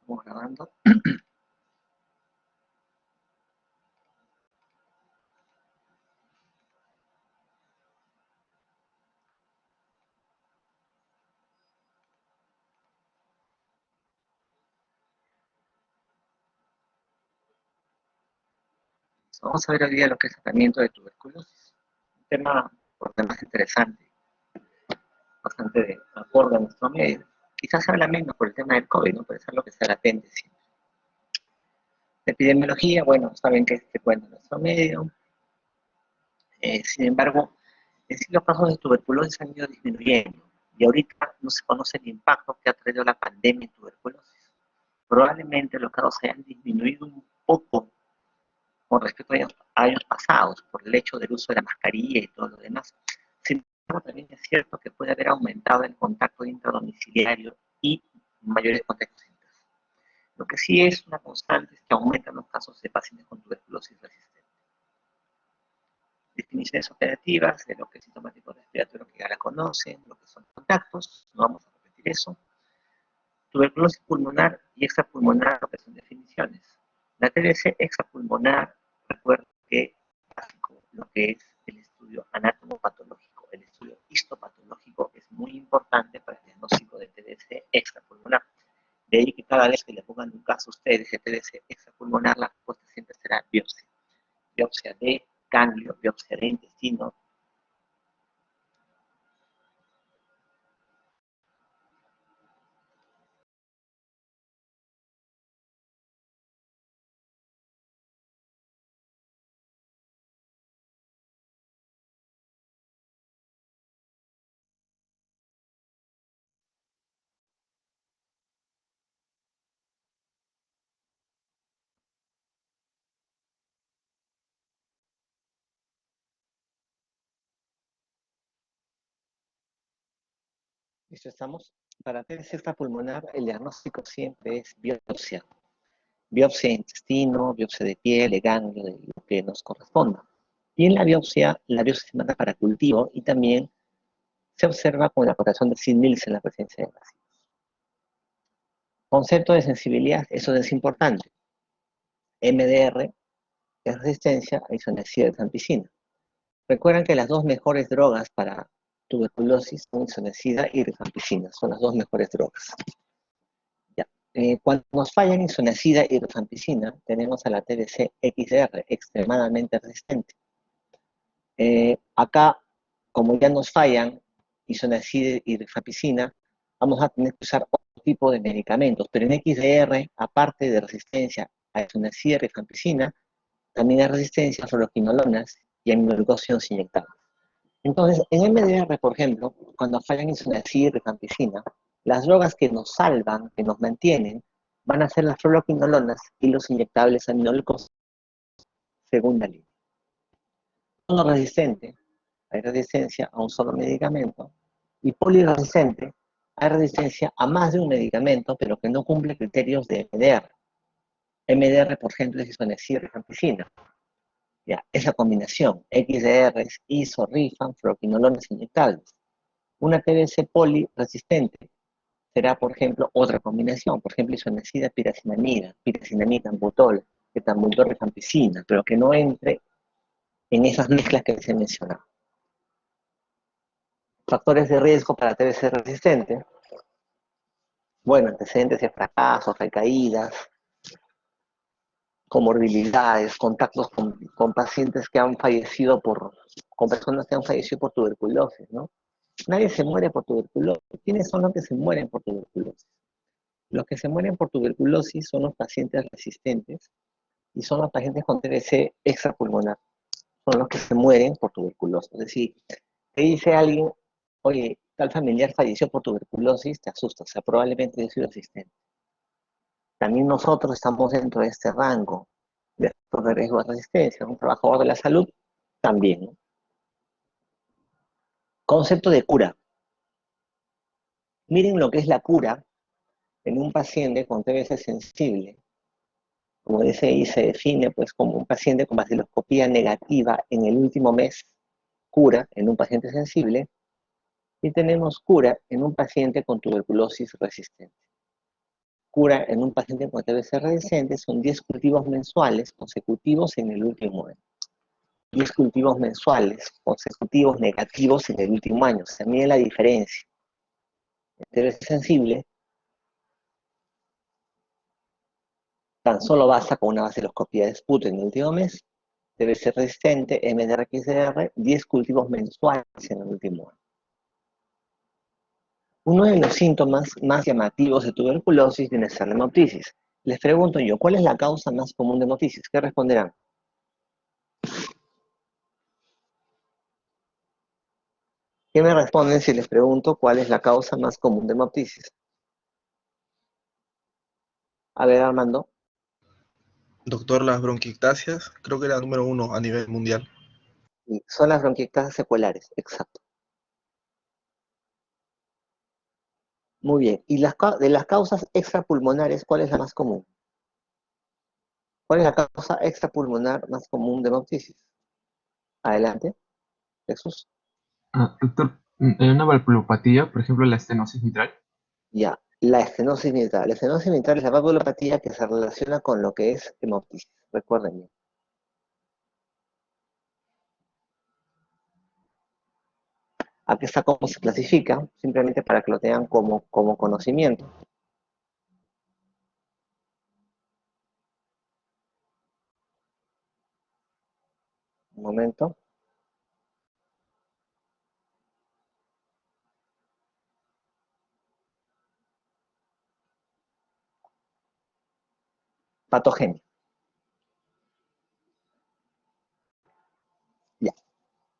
Estamos grabando. Vamos a ver hoy día lo que es tratamiento de tuberculosis. Un tema por demás interesante, bastante de acorde a nuestro medio. Quizás se habla menos por el tema del COVID, ¿no? Puede ser lo que está latente siempre. La epidemiología, bueno, saben que se cuenta en nuestro medio. Sin embargo, en sí los casos de tuberculosis han ido disminuyendo. Y ahorita no se conoce el impacto que ha traído la pandemia en tuberculosis. Probablemente los casos hayan disminuido un poco con respecto a años pasados, por el hecho del uso de la mascarilla y todo lo demás. Sin embargo, también es cierto que puede haber aumentado el contacto intradomiciliario y mayores contactos internos. Lo que sí es una constante es que aumentan los casos de pacientes con tuberculosis resistente. Definiciones operativas de lo que es sintomático respiratorio, que ya la conocen, lo que son contactos, no vamos a repetir eso. Tuberculosis pulmonar y extrapulmonar, lo que son definiciones. La TBC extrapulmonar, recuerda que lo que es el estudio anatomopatológico, el estudio histopatológico es muy importante para el diagnóstico de TBC extrapulmonar. De ahí que cada vez que le pongan un caso a ustedes de TBC extrapulmonar, la respuesta siempre será biopsia. Biopsia de ganglio, biopsia de intestino. Listo, estamos. Para TBC extrapulmonar, el diagnóstico siempre es biopsia. Biopsia de intestino, biopsia de piel, de ganglio, de lo que nos corresponda. Y en la biopsia se manda para cultivo y también se observa con la corrección de Sid-Nielsen en la presencia de bacillus. Concepto de sensibilidad, eso es importante. MDR es resistencia a isoniazida de rifampicina. Recuerden que las dos mejores drogas para tuberculosis son isoniazida y rifampicina, son las dos mejores drogas. Ya. Cuando nos fallan isoniazida y rifampicina, tenemos a la TBC XR, extremadamente resistente. Acá, como ya nos fallan isoniazida y rifampicina, vamos a tener que usar otro tipo de medicamentos, pero en XDR, aparte de resistencia a isoniazida y rifampicina, también hay resistencia a fluoroquinolonas y aminoglucósidos inyectables. Entonces, en MDR, por ejemplo, cuando fallan isoniazida y rifampicina, las drogas que nos salvan, que nos mantienen, van a ser las fluoroquinolonas y los inyectables aminoglucósidos segunda línea. Uno resistente, hay resistencia a un solo medicamento, y poliresistente, hay resistencia a más de un medicamento, pero que no cumple criterios de MDR. MDR, por ejemplo, es isoniazida y rifampicina. Ya, esa combinación, XDR, iso, rifan, fluoroquinolonas inyectables. Una TBC poliresistente será, por ejemplo, otra combinación, por ejemplo, isoniazida, piracinamida, tambutol, ketambutol, rifampicina, pero que no entre en esas mezclas que les he mencionado. Factores de riesgo para TBC resistente, bueno, antecedentes de fracasos, recaídas, comorbilidades, contactos con pacientes que han fallecido con personas que han fallecido por tuberculosis, ¿no? Nadie se muere por tuberculosis. ¿Quiénes son los que se mueren por tuberculosis? Los que se mueren por tuberculosis son los pacientes resistentes y son los pacientes con TBC extrapulmonar. Son los que se mueren por tuberculosis. Es decir, te dice alguien, oye, tal familiar falleció por tuberculosis, te asusta, o sea, probablemente yo soy resistente. También nosotros estamos dentro de este rango de factor de riesgo de resistencia. Un trabajador de la salud también, ¿no? Concepto de cura. Miren lo que es la cura en un paciente con TBC sensible. Como dice ahí, se define pues como un paciente con baciloscopía negativa en el último mes, cura en un paciente sensible, y tenemos cura en un paciente con tuberculosis resistente. cura en un paciente con TBC resistente son 10 cultivos mensuales consecutivos en el último año. 10 cultivos mensuales consecutivos negativos en el último año. Se mide la diferencia. El TBC sensible tan solo basta con una vaciloscopía de Sputo en el último mes. TBC resistente, MDR-XDR, 10 cultivos mensuales en el último año. Uno de los síntomas más llamativos de tuberculosis viene a ser la hemoptisis. Les pregunto yo, ¿cuál es la causa más común de hemoptisis? ¿Qué responderán? ¿Qué me responden si les pregunto cuál es la causa más común de hemoptisis? A ver, Armando. Doctor, las bronquiectasias, creo que era número 1 a nivel mundial. Son las bronquiectasias seculares, exacto. Muy bien. ¿Y de las causas extrapulmonares, cuál es la más común? ¿Cuál es la causa extrapulmonar más común de hemoptisis? Adelante, Jesús. Doctor, ¿hay una valvulopatía, por ejemplo, la estenosis mitral? Ya, la estenosis mitral. La estenosis mitral es la valvulopatía que se relaciona con lo que es hemoptisis. Recuerden bien. Aquí está cómo se clasifica, simplemente para que lo tengan como conocimiento. Un momento. Patogenia. Ya.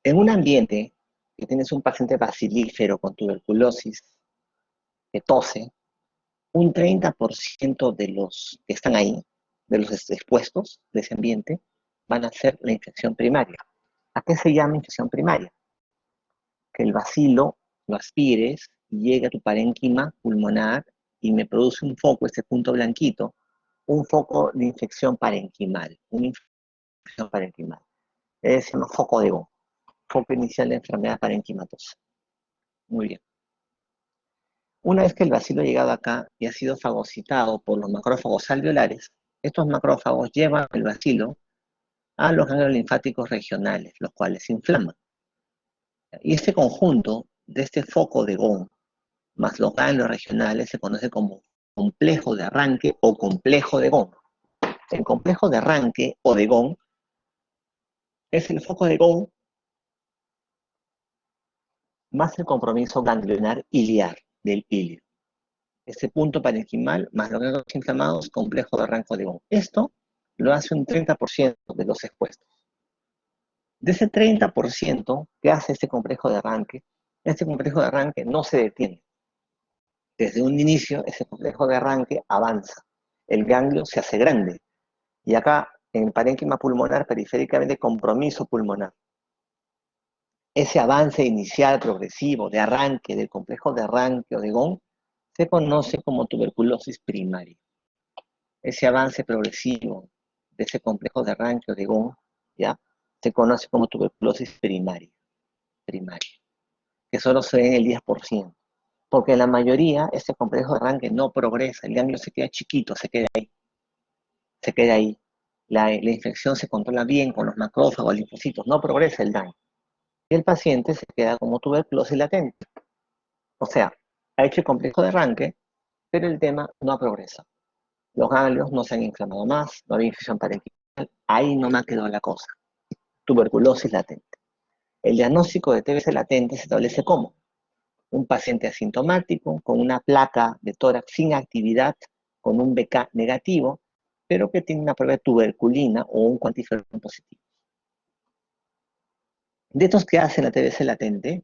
En un ambiente que tienes un paciente bacilífero con tuberculosis, que tose, un 30% de los que están ahí, de los expuestos de ese ambiente, van a ser la infección primaria. ¿A qué se llama infección primaria? Que el bacilo lo aspires, llegue a tu parénquima pulmonar y me produce un foco, este punto blanquito, un foco de infección parenquimal, una infección parenquimal. Se llama foco de Gauss, foco inicial de enfermedad parenquimatosa. Muy bien. Una vez que el bacilo ha llegado acá y ha sido fagocitado por los macrófagos alveolares, estos macrófagos llevan el bacilo a los ganglios linfáticos regionales, los cuales se inflaman. Y este conjunto de este foco de Gauss más los ganglios regionales se conoce como complejo de arranque o complejo de Gauss. El complejo de arranque o de Gauss es el foco de Gauss más el compromiso ganglionar iliar del ilio. Este punto parenquimal más los ganglios inflamados, complejo de arranque de Gauss. Esto lo hace un 30% de los expuestos. De ese 30% que hace este complejo de arranque no se detiene. Desde un inicio, ese complejo de arranque avanza. El ganglio se hace grande. Y acá, en parénquima pulmonar, periféricamente, compromiso pulmonar. Ese avance inicial progresivo de arranque, del complejo de arranque o de Gauss, se conoce como tuberculosis primaria. Ese avance progresivo de ese complejo de arranque o de Gauss, ¿ya? Se conoce como tuberculosis primaria, que solo se ve en el 10%. Porque en la mayoría, este complejo de arranque no progresa, el ganglio se queda chiquito, se queda ahí. La infección se controla bien con los macrófagos, linfocitos, no progresa el daño. Y el paciente se queda como tuberculosis latente. O sea, ha hecho el complejo de arranque, pero el tema no ha progresado. Los ganglios no se han inflamado más, no había infección parenquimal, ahí no me ha quedado la cosa. Tuberculosis latente. El diagnóstico de TBC latente se establece como un paciente asintomático, con una placa de tórax sin actividad, con un BK negativo, pero que tiene una prueba de tuberculina o un cuantiferón positivo. De estos que hacen la TBC latente,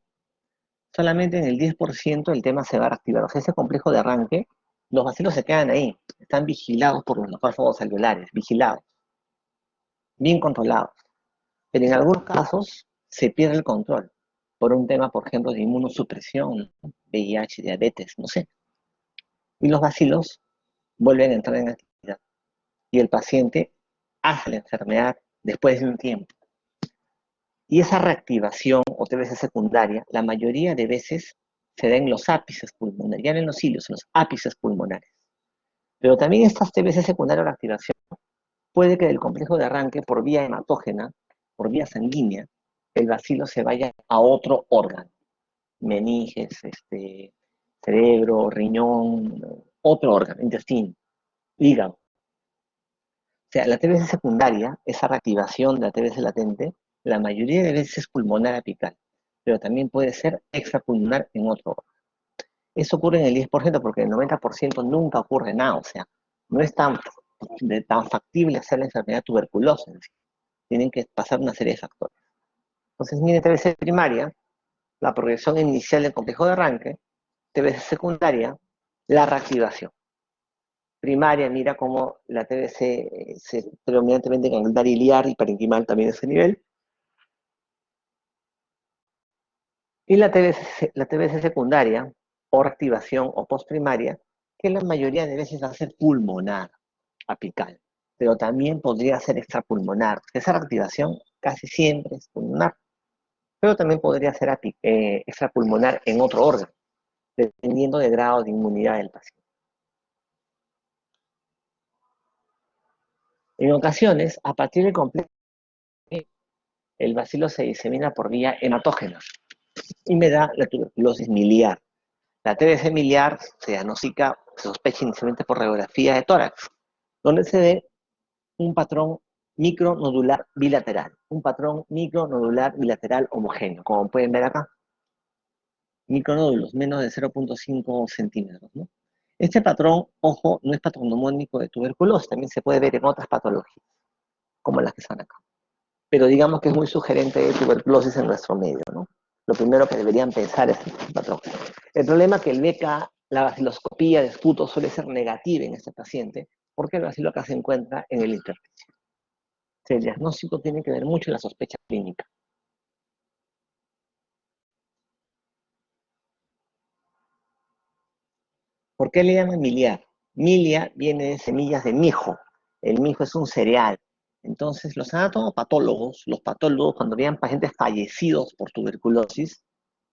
solamente en el 10% el tema se va a reactivar. O sea, ese complejo de arranque, los bacilos se quedan ahí, están vigilados por los macrófagos alveolares, vigilados, bien controlados. Pero en algunos casos se pierde el control por un tema, por ejemplo, de inmunosupresión, VIH, diabetes, no sé. Y los bacilos vuelven a entrar en actividad. Y el paciente hace la enfermedad después de un tiempo. Y esa reactivación o TBC secundaria, la mayoría de veces se da en los ápices pulmonares, ya no en los cilios, en los ápices pulmonares. Pero también estas TBC secundarias de activación puede que del complejo de arranque por vía hematógena, por vía sanguínea, el bacilo se vaya a otro órgano, meninges, cerebro, riñón, otro órgano, intestino, hígado. O sea, la TBC secundaria, esa reactivación de la TBC latente, la mayoría de veces es pulmonar apical, pero también puede ser extrapulmonar en otro órgano. Eso ocurre en el 10% porque en el 90% nunca ocurre nada, o sea, no es tan factible hacer la enfermedad tuberculosa. Tienen que pasar una serie de factores. Entonces, mire TBC primaria, la progresión inicial del complejo de arranque, TBC secundaria, la reactivación. Primaria, mira cómo la TBC se predominantemente en el iliar y parenquimal también de ese nivel. Y la TBC secundaria, o reactivación o postprimaria, que la mayoría de veces va a ser pulmonar, apical, pero también podría ser extrapulmonar. Esa reactivación casi siempre es pulmonar, pero también podría ser extrapulmonar en otro órgano, dependiendo del grado de inmunidad del paciente. En ocasiones, a partir del complejo, el bacilo se disemina por vía hematógena y me da la tuberculosis miliar. La TBC miliar se diagnostica, se sospecha inicialmente por radiografía de tórax, donde se ve un patrón micronodular bilateral, un patrón micronodular bilateral homogéneo, como pueden ver acá. Micronódulos, menos de 0.5 centímetros, ¿no? Este patrón, ojo, no es patognomónico de tuberculosis, también se puede ver en otras patologías, como las que están acá. Pero digamos que es muy sugerente de tuberculosis en nuestro medio, ¿no? Lo primero que deberían pensar es este patrón. El problema es que el BK, la baciloscopía de esputo suele ser negativa en este paciente, porque el bacilo acá se encuentra en el intersticio. El diagnóstico tiene que ver mucho en la sospecha clínica. ¿Por qué le llaman miliar? Milia viene de semillas de mijo. El mijo es un cereal. Entonces, los anatomopatólogos, los patólogos, cuando veían pacientes fallecidos por tuberculosis,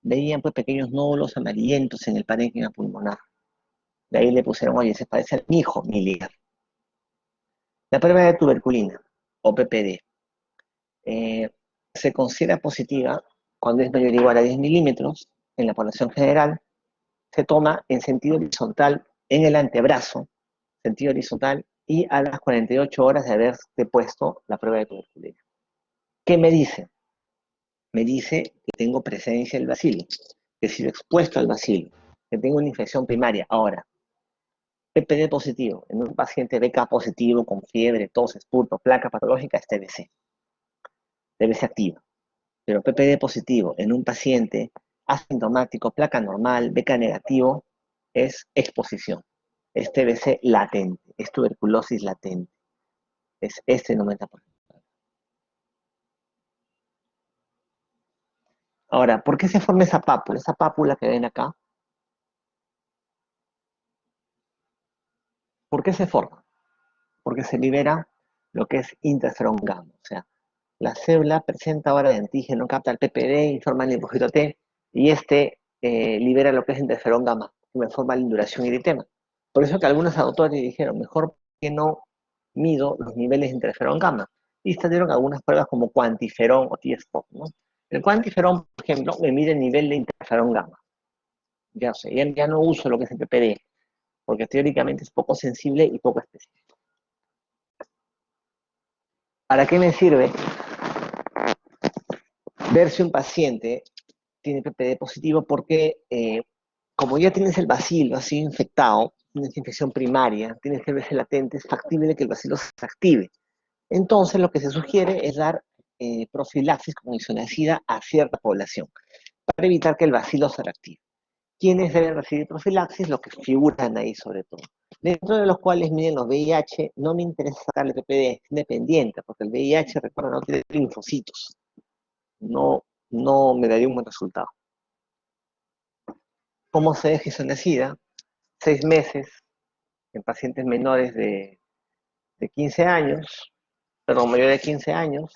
veían pues pequeños nódulos amarillentos en el parénquima pulmonar. De ahí le pusieron, oye, se parece al mijo miliar. La prueba de tuberculina, o PPD, se considera positiva cuando es mayor o igual a 10 milímetros en la población general. Se toma en sentido horizontal en el antebrazo, sentido horizontal, y a las 48 horas de haberte puesto la prueba de tuberculina. ¿Qué me dice? Me dice que tengo presencia del bacilo, que he sido expuesto al bacilo, que tengo una infección primaria. Ahora, PPD positivo, en un paciente BK positivo con fiebre, tos, esputo, placa patológica, es TBC. TBC activa. Pero PPD positivo en un paciente asintomático, placa normal, BK negativo, es exposición. Es TBC latente, es tuberculosis latente. Es este 90%. Ahora, ¿por qué se forma esa pápula? Esa pápula que ven acá, ¿por qué se forma? Porque se libera lo que es interferón gamma. O sea, la célula presenta ahora el antígeno, capta el PPD, informa el linfocito T, y libera lo que es interferón gamma, que me forma la induración y eritema. Por eso que algunos autores dijeron, mejor que no mido los niveles de interferón gamma. Y salieron algunas pruebas como cuantiferón o T-spot, ¿no? El cuantiferón, por ejemplo, me mide el nivel de interferón gamma. Ya sé, ya no uso lo que es el PPD, porque teóricamente es poco sensible y poco específico. ¿Para qué me sirve ver si un paciente tiene PPD positivo? Porque como ya tienes el bacilo así infectado, tienes infección primaria, tienes TBC latente, es factible que el bacilo se active. Entonces lo que se sugiere es dar profilaxis con isoniazida a cierta población, para evitar que el bacilo se reactive. ¿Quiénes deben recibir profilaxis? Los que figuran ahí sobre todo. Dentro de los cuales miden los VIH, no me interesa sacarle PPD, es independiente, porque el VIH, recuerda, no tiene linfocitos. No me daría un buen resultado. ¿Cómo se deja isoniazida? 6 meses en pacientes menores de 15 años, perdón, mayores de 15 años,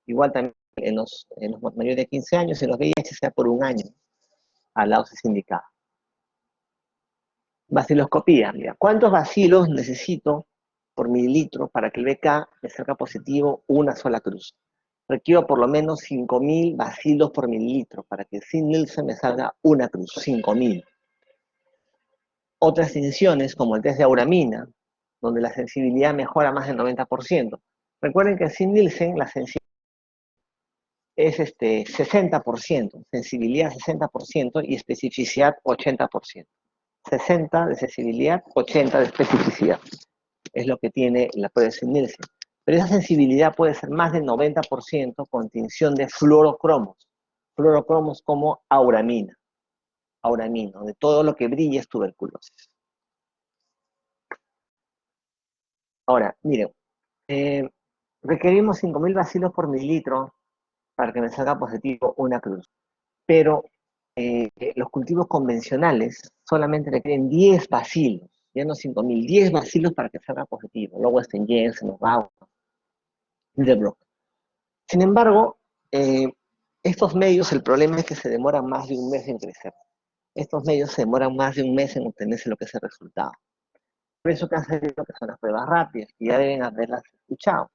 igual también en los mayores de 15 años, en los VIH sea por un año, a la dosis indicada. Baciloscopía, mira, ¿cuántos bacilos necesito por mililitro para que el BK me salga positivo una sola cruz? Requiero por lo menos 5.000 bacilos por mililitro para que sin Nielsen me salga una cruz, 5.000. Otras decisiones, como el test de auramina, donde la sensibilidad mejora más del 90%. Recuerden que sin Nielsen la sensibilidad es 60%, sensibilidad 60% y especificidad 80%. 60 de sensibilidad, 80 de especificidad. Es lo que tiene la prueba de sin Nielsen. Pero esa sensibilidad puede ser más del 90% con tinción de fluorocromos. Fluorocromos como auramina. Auramina, donde todo lo que brilla es tuberculosis. Ahora, miren, requerimos 5.000 bacilos por mililitro para que me salga positivo una cruz. Pero los cultivos convencionales solamente requieren 10 bacilos, ya no 5.000, 10 bacilos para que salga positivo. Luego estén Jensen, Bauer, Hildebrand. Sin embargo, estos medios, el problema es que se demoran más de un mes en crecer. Estos medios se demoran más de un mes en obtenerse lo que es el resultado. Por eso que han salido lo que son las pruebas rápidas, que ya deben haberlas escuchado.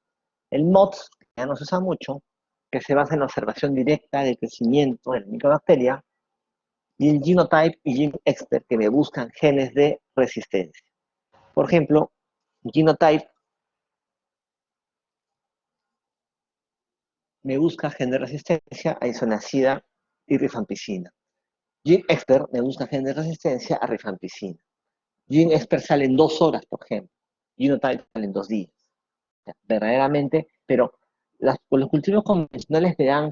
El MOTS, que ya no se usa mucho, que se basa en la observación directa del crecimiento de la microbacteria, y el Genotype y GeneXpert, que me buscan genes de resistencia. Por ejemplo, Genotype me busca gen de resistencia a isonacida y rifampicina. GeneXpert me busca gen de resistencia a rifampicina. GeneXpert sale en 2 horas, por ejemplo. Genotype sale en 2 días. O sea, verdaderamente, pero los cultivos convencionales me dan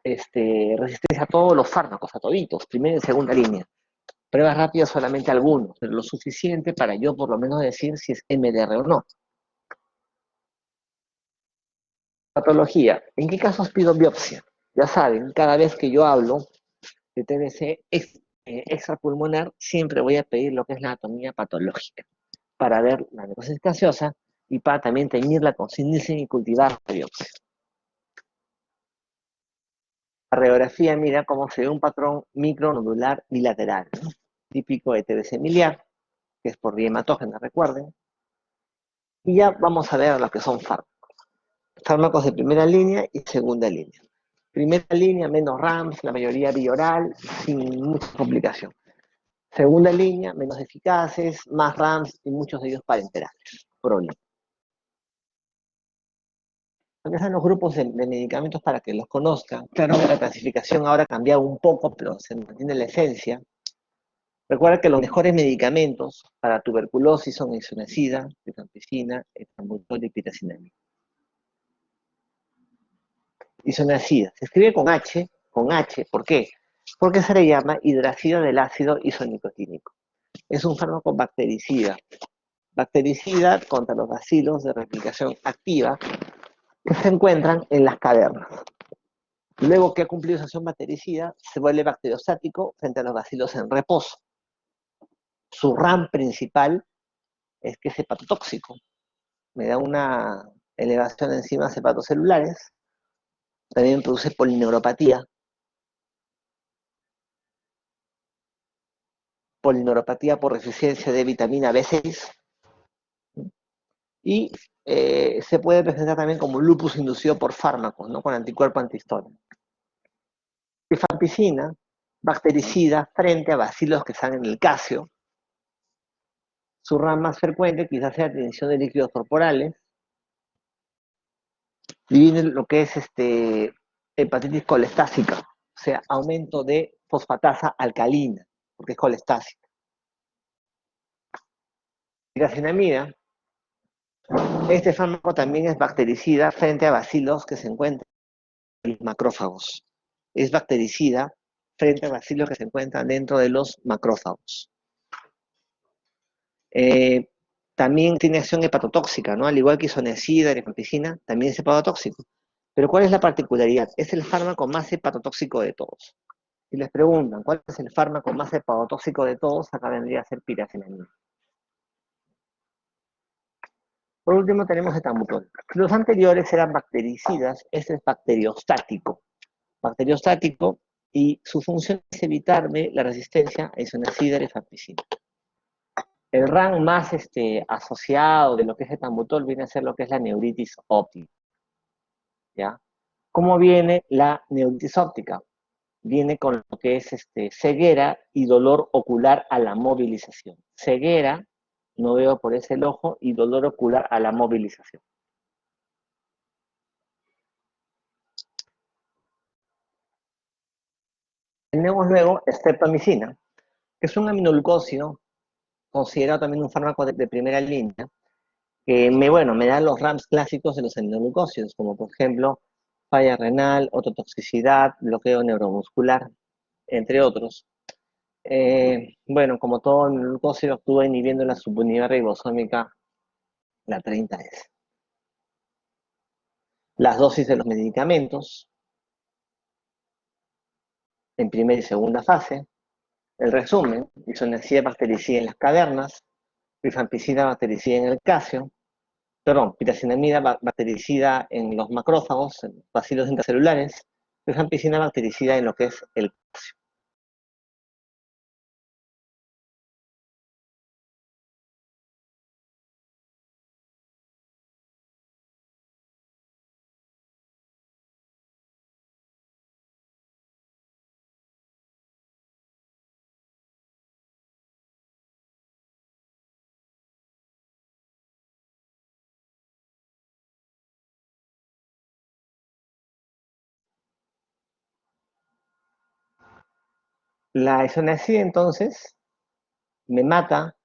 resistencia a todos los fármacos, a toditos, primera y segunda línea. Pruebas rápidas solamente algunos, pero lo suficiente para yo por lo menos decir si es MDR o no. Patología. ¿En qué casos pido biopsia? Ya saben, cada vez que yo hablo de TBC extrapulmonar, siempre voy a pedir lo que es la anatomía patológica, para ver la necrosis gaseosa y para también teñirla con Nielsen y cultivar la biopsia. La radiografía mira cómo se ve un patrón micronodular bilateral, ¿no? Típico de TBC miliar, que es por vía hematógena, recuerden. Y ya vamos a ver lo que son fármacos. Fármacos de primera línea y segunda línea. Primera línea, menos RAMS, la mayoría bioral, sin mucha complicación. Segunda línea, menos eficaces, más RAMS y muchos de ellos parenterales. Problema. Aquí están los grupos de medicamentos para que los conozcan. Claro que la clasificación ahora ha cambiado un poco, pero se mantiene la esencia. Recuerda que los mejores medicamentos para tuberculosis son isoniazida, rifampicina, etambutol y piracinamida. Isoniazida. Se escribe con H, ¿por qué? Porque se le llama hidracida del ácido isonicotínico. Es un fármaco bactericida. Bactericida contra los bacilos de replicación activa que se encuentran en las cavernas. Luego que ha cumplido su acción bactericida, se vuelve bacteriostático frente a los bacilos en reposo. Su RAM principal es que es hepatotóxico. Me da una elevación de enzimas hepatocelulares. También produce polineuropatía. Polineuropatía por deficiencia de vitamina B6. Y se puede presentar también como lupus inducido por fármacos, ¿no? Con anticuerpo antihistamínico. Rifampicina, bactericida frente a bacilos que están en el casio. Su RAM más frecuente quizás sea tinción de líquidos corporales. Y viene lo que es hepatitis colestásica, o sea, aumento de fosfatasa alcalina, porque es colestásica. Piracinamida, este fármaco también es bactericida frente a bacilos que se encuentran en los macrófagos. Es bactericida frente a bacilos que se encuentran dentro de los macrófagos. También tiene acción hepatotóxica, ¿no? Al igual que isoniazida, rifampicina, también es hepatotóxico. Pero ¿cuál es la particularidad? Es el fármaco más hepatotóxico de todos. Si les preguntan cuál es el fármaco más hepatotóxico de todos, acá vendría a ser piracinamida. Por último tenemos etambutol. Los anteriores eran bactericidas, este es bacteriostático. Bacteriostático, y su función es evitarme la resistencia a isoniazida y rifampicina. El RAN más asociado de lo que es etambutol viene a ser lo que es la neuritis óptica, ¿ya? ¿Cómo viene la neuritis óptica? Viene con lo que es ceguera y dolor ocular a la movilización. Ceguera, no veo por ese el ojo, y dolor ocular a la movilización. Tenemos luego streptomicina, que es un aminoglucósido, considerado también un fármaco de primera línea, que me da los RAMs clásicos de los aminoglucósidos, como por ejemplo falla renal, ototoxicidad, bloqueo neuromuscular, entre otros. Como todo aminoglucósido actúa inhibiendo la subunidad ribosómica, la 30S. Las dosis de los medicamentos, en primera y segunda fase. El resumen: isoniazida bactericida en las cavernas, rifampicina bactericida en el calcio, piracinamida bactericida en los macrófagos, en bacilos intracelulares, rifampicina bactericida en lo que es el calcio. La isoniazida entonces me mata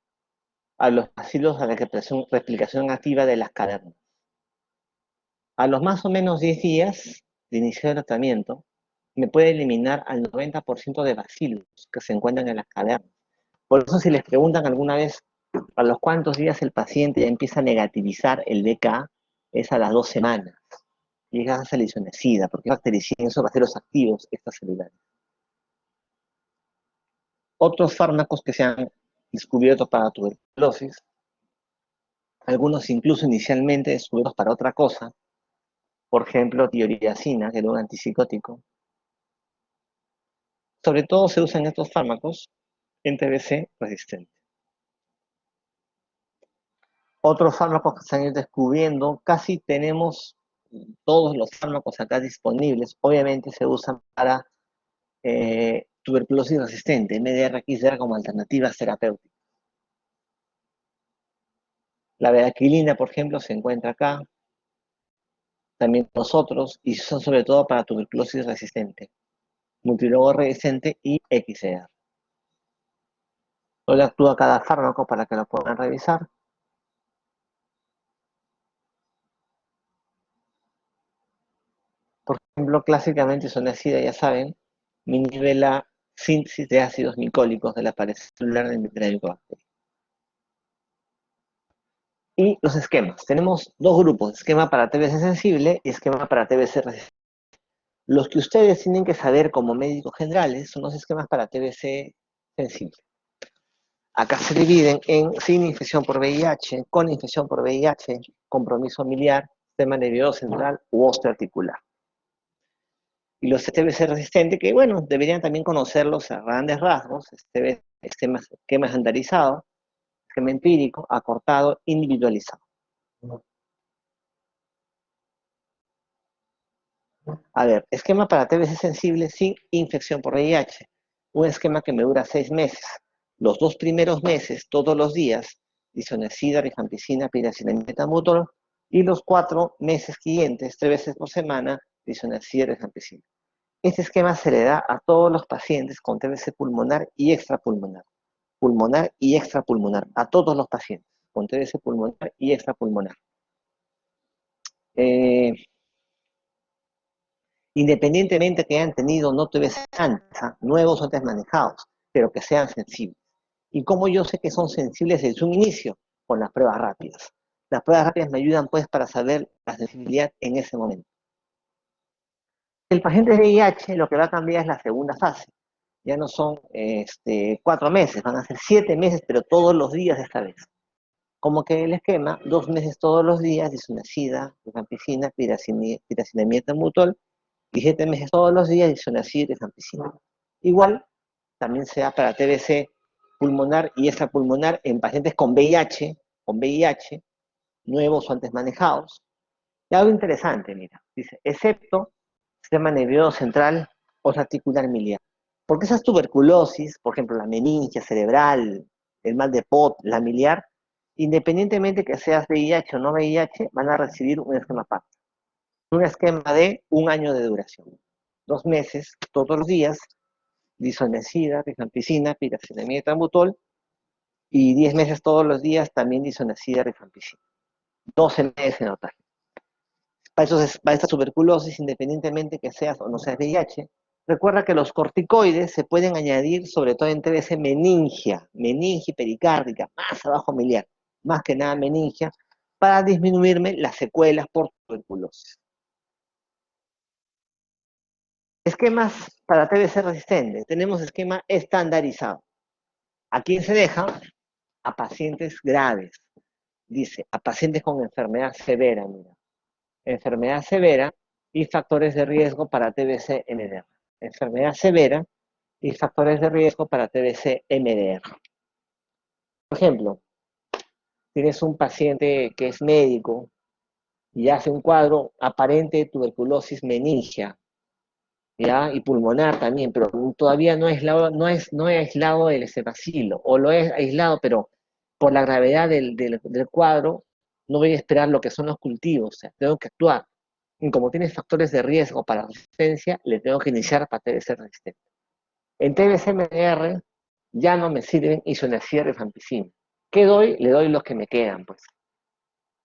a los bacilos a la replicación activa de las cavernas. A los más o menos 10 días de inicio del tratamiento, me puede eliminar al 90% de bacilos que se encuentran en las cavernas. Por eso, si les preguntan alguna vez a los cuántos días el paciente ya empieza a negativizar el BK, es a las 2 semanas. Y es a la isoniazida, porque bactericidan esos bacilos activos extracelulares. Otros fármacos que se han descubierto para tuberculosis, algunos incluso inicialmente descubiertos para otra cosa, por ejemplo, tiroidacina, que era un antipsicótico. Sobre todo se usan estos fármacos en TBC resistente. Otros fármacos que se han ido descubriendo, casi tenemos todos los fármacos acá disponibles, obviamente se usan para tuberculosis resistente, MDR-XDR como alternativas terapéuticas. La bedaquilina, por ejemplo, se encuentra acá, también nosotros, y son sobre todo para tuberculosis resistente, multilogo resistente y XDR. Solo actúa cada fármaco para que lo puedan revisar. Por ejemplo, clásicamente isoniazida, ya saben, inhibe la síntesis de ácidos glicólicos de la pared celular del Mycobacterium. Y los esquemas. Tenemos dos grupos, esquema para TBC sensible y esquema para TBC resistente. Los que ustedes tienen que saber como médicos generales son los esquemas para TBC sensible. Acá se dividen en sin infección por VIH, con infección por VIH, compromiso miliar, sistema nervioso central u osteoarticular. Y los TBC resistentes, que bueno, deberían también conocerlos a grandes rasgos, esquema estandarizado, esquema empírico, acortado, individualizado. A ver, esquema para TBC sensible sin infección por VIH. Un esquema que me dura 6 meses. Los 2 primeros meses, todos los días, isoniazida, rifampicina, piracinamida, etambutol, y los 4 meses siguientes, 3 veces por semana, isoniazida, rifampicina. Este esquema se le da a todos los pacientes con TBC pulmonar y extrapulmonar. Pulmonar y extrapulmonar. A todos los pacientes con TBC pulmonar y extrapulmonar. Independientemente que hayan tenido no TBC antes, nuevos o antes manejados, pero que sean sensibles. ¿Y cómo yo sé que son sensibles desde un inicio? Con las pruebas rápidas. Las pruebas rápidas me ayudan pues para saber la sensibilidad en ese momento. El paciente de VIH lo que va a cambiar es la segunda fase. Ya no son 4 meses, van a ser 7 meses, pero todos los días esta vez. Como que el esquema, 2 meses todos los días, isoniazida, rifampicina, piracinamida, etambutol, y 7 meses todos los días, isoniazida y rifampicina. Igual, también se da para TBC pulmonar y extrapulmonar en pacientes con VIH, nuevos o antes manejados. Y algo interesante, mira, dice, excepto sistema nervioso central o articular miliar. Porque esas tuberculosis, por ejemplo, la meningia cerebral, el mal de Pot, la miliar, independientemente que seas VIH o no VIH, van a recibir un esquema PAP. Un esquema de 1 año de duración. 2 meses, todos los días, lisonecida, rifampicina, piracetamida y tambutol, y 10 meses todos los días también lisonecida, rifampicina. 12 meses en total. Para esta tuberculosis, independientemente que seas o no seas VIH, recuerda que los corticoides se pueden añadir sobre todo en TBC meningia pericárdica, más abajo miliar, más que nada meningia, para disminuirme las secuelas por tuberculosis. Esquemas para TBC resistente. Tenemos esquema estandarizado. ¿A quién se deja? A pacientes graves. Dice, a pacientes con enfermedad severa, mira. Enfermedad severa y factores de riesgo para TBC-MDR. Enfermedad severa y factores de riesgo para TBC-MDR. Por ejemplo, tienes un paciente que es médico y hace un cuadro aparente de tuberculosis meningia, ¿ya? Y pulmonar también, pero todavía no he aislado el bacilo, o lo he aislado, pero por la gravedad del cuadro, no voy a esperar lo que son los cultivos, o sea, tengo que actuar. Y como tiene factores de riesgo para resistencia, le tengo que iniciar para TBC resistente. En TBC-MDR ya no me sirven isoniazida rifampicina. ¿Qué doy? Le doy los que me quedan, pues.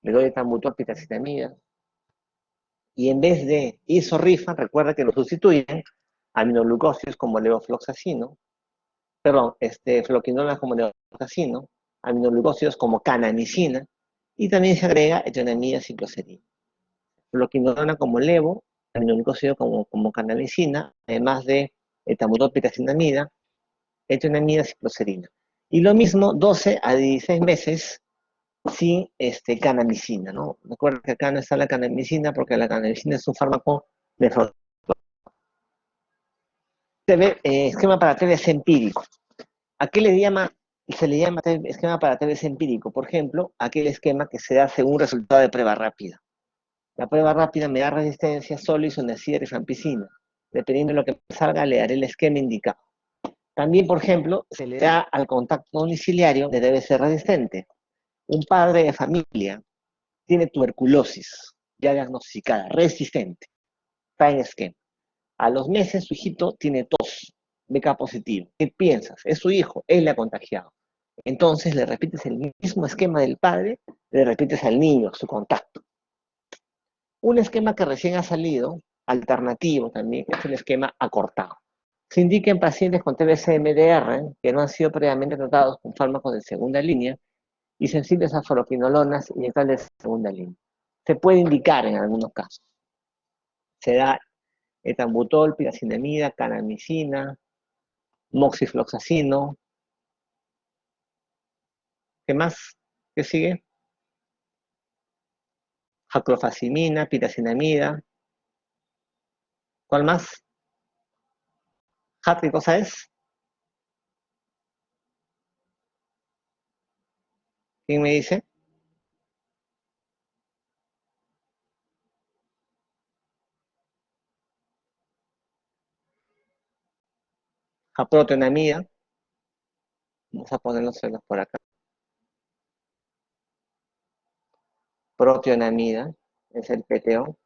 Le doy etambutol, pitacitamida. Y en vez de isorrifan, recuerda que lo sustituyen aminoglucósidos como levofloxacino, floquinolas como levofloxacino, aminoglucósidos como canamicina, y también se agrega etionamida cicloserina. Floquinolona como levo, aminoglucósido como canamicina, además de etambutol, pitacitamida, etionamida cicloserina. Y lo mismo 12 a 16 meses sin canamicina, ¿no? Recuerda que acá no está la canamicina porque la canamicina es un fármaco nefrotóxico. Esquema para TBC empírico. ¿A qué se le llama esquema para TBC empírico? Por ejemplo, aquel esquema que se da según resultado de prueba rápida. La prueba rápida me da resistencia solo isoniazida rifampicina. Dependiendo de lo que salga, le daré el esquema indicado. También, por ejemplo, se le da al contacto domiciliario que debe ser resistente. Un padre de familia tiene tuberculosis ya diagnosticada, resistente, está en esquema. A los meses su hijito tiene tos, BK positivo. ¿Qué piensas? Es su hijo, él le ha contagiado. Entonces le repites el mismo esquema del padre, le repites al niño, su contacto. Un esquema que recién ha salido, alternativo también, es el esquema acortado. Se indica en pacientes con TBC-MDR que no han sido previamente tratados con fármacos de segunda línea y sensibles a fluoroquinolonas inyectables de segunda línea. Se puede indicar en algunos casos. Se da etambutol, piracinamida, canamicina, moxifloxacino. ¿Qué más? ¿Qué sigue? Jaclofacimina, piracinamida. ¿Cuál más? ¿Hat qué cosa es? ¿Quién me dice? Japrotenamida. Vamos a poner los celos por acá. Protionamida es el PTO.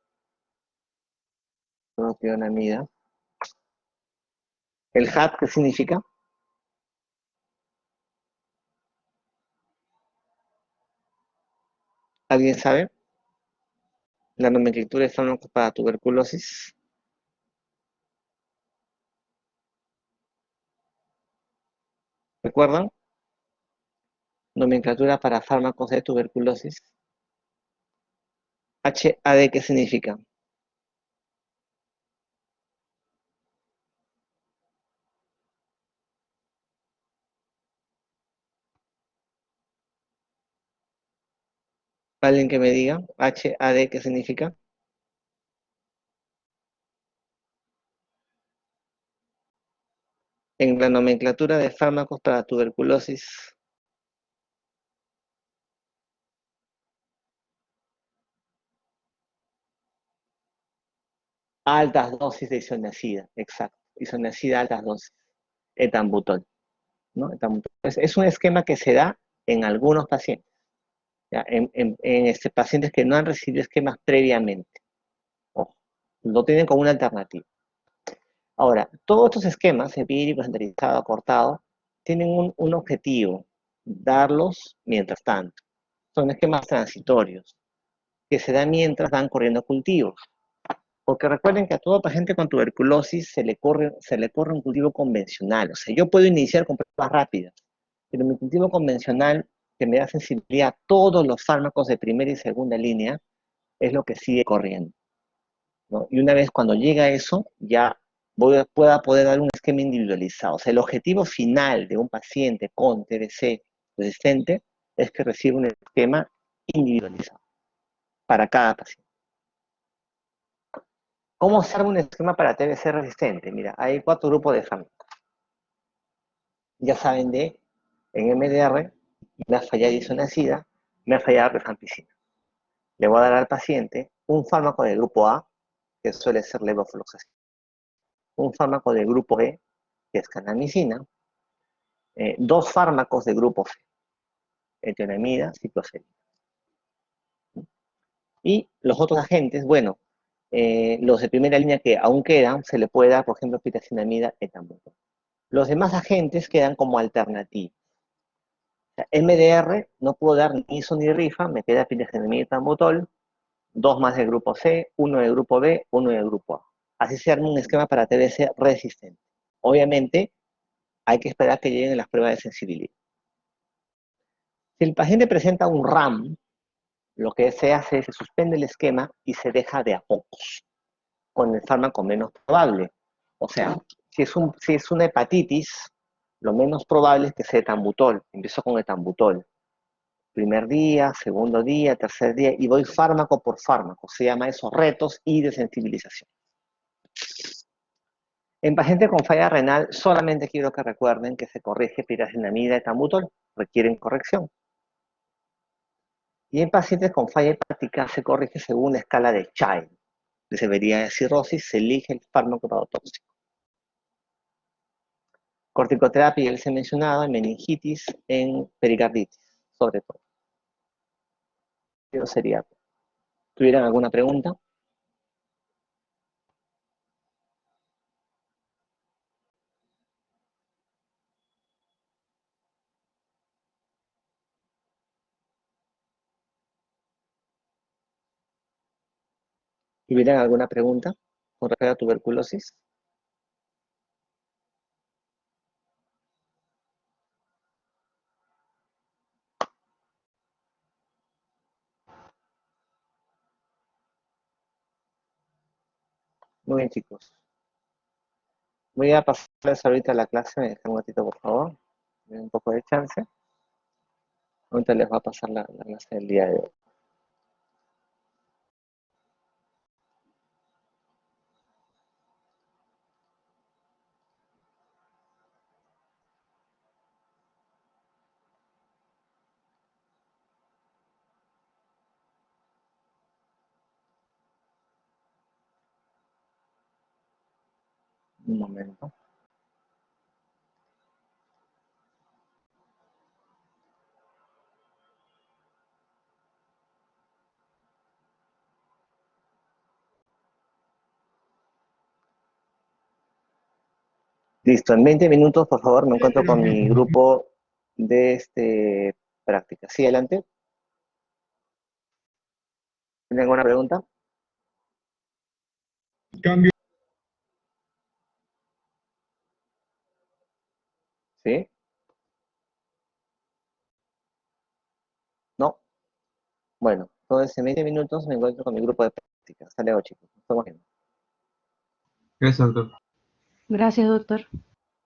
Protionamida. ¿El HAT qué significa? ¿Alguien sabe? La nomenclatura de fármacos para tuberculosis. ¿Recuerdan? Nomenclatura para fármacos de tuberculosis. HAD, ¿qué significa? ¿Alguien que me diga? HAD, ¿qué significa? En la nomenclatura de fármacos para tuberculosis, altas dosis de isoniazida, exacto. Isoniazida, altas dosis. Etambutol, ¿no? Etambutol. Es un esquema que se da en algunos pacientes, ¿ya? En pacientes que no han recibido esquemas previamente. Ojo, lo tienen como una alternativa. Ahora, todos estos esquemas, empírico, estandarizado, acortado, tienen un objetivo, darlos mientras tanto. Son esquemas transitorios, que se dan mientras van corriendo cultivos. Porque recuerden que a todo paciente con tuberculosis se le corre un cultivo convencional. O sea, yo puedo iniciar con pruebas rápidas, pero mi cultivo convencional, que me da sensibilidad a todos los fármacos de primera y segunda línea, es lo que sigue corriendo, ¿no? Y una vez cuando llega a eso, ya pueda poder dar un esquema individualizado. O sea, el objetivo final de un paciente con TBC resistente es que reciba un esquema individualizado para cada paciente. ¿Cómo se arma un esquema para TBC resistente? Mira, hay 4 grupos de fármacos. Ya saben en MDR, me ha fallado isoniazida, me ha fallado rifampicina. Le voy a dar al paciente un fármaco del grupo A, que suele ser levofloxacina, un fármaco del grupo B, que es canamicina, 2 fármacos del grupo C, etionamida, cicloserina. Y los otros agentes, bueno, los de primera línea que aún quedan, se le puede dar, por ejemplo, pitacinamida, etambutol. Los demás agentes quedan como alternativos. O sea, MDR no puedo dar ni ISO ni RIFA, me queda pitacinamida, etambutol, 2 más del grupo C, 1 del grupo B, 1 del grupo A. Así se arma un esquema para TBC resistente. Obviamente, hay que esperar que lleguen las pruebas de sensibilidad. Si el paciente presenta un RAM, lo que se hace es se suspende el esquema y se deja de a pocos, con el fármaco menos probable. O sea, si es una hepatitis, lo menos probable es que sea etambutol. Empiezo con etambutol. Primer día, segundo día, tercer día, y voy fármaco por fármaco. Se llama eso retos y desensibilización. En pacientes con falla renal, solamente quiero que recuerden que se corrige pirazinamida, etambutol, requieren corrección. Y en pacientes con falla hepática se corrige según la escala de Child. De severidad de cirrosis, se elige el fármaco hepatotóxico. Corticoterapia, ya les he mencionado, en meningitis, en pericarditis, sobre todo. Eso sería. ¿Tuvieran alguna pregunta? ¿Tuvieran alguna pregunta con respecto a tuberculosis? Muy bien, chicos. Voy a pasarles ahorita la clase, me dejan un ratito, por favor. Me den un poco de chance. Ahorita les va a pasar la clase del día de hoy. Un momento. Listo, en 20 minutos, por favor, me encuentro con mi grupo de práctica. ¿Sí, adelante? ¿Tienen alguna pregunta? Cambio. ¿Sí? ¿No? Bueno, entonces en 20 minutos me encuentro con mi grupo de práctica. Hasta luego, chicos. Nos vemos. Gracias, doctor. Gracias, doctor.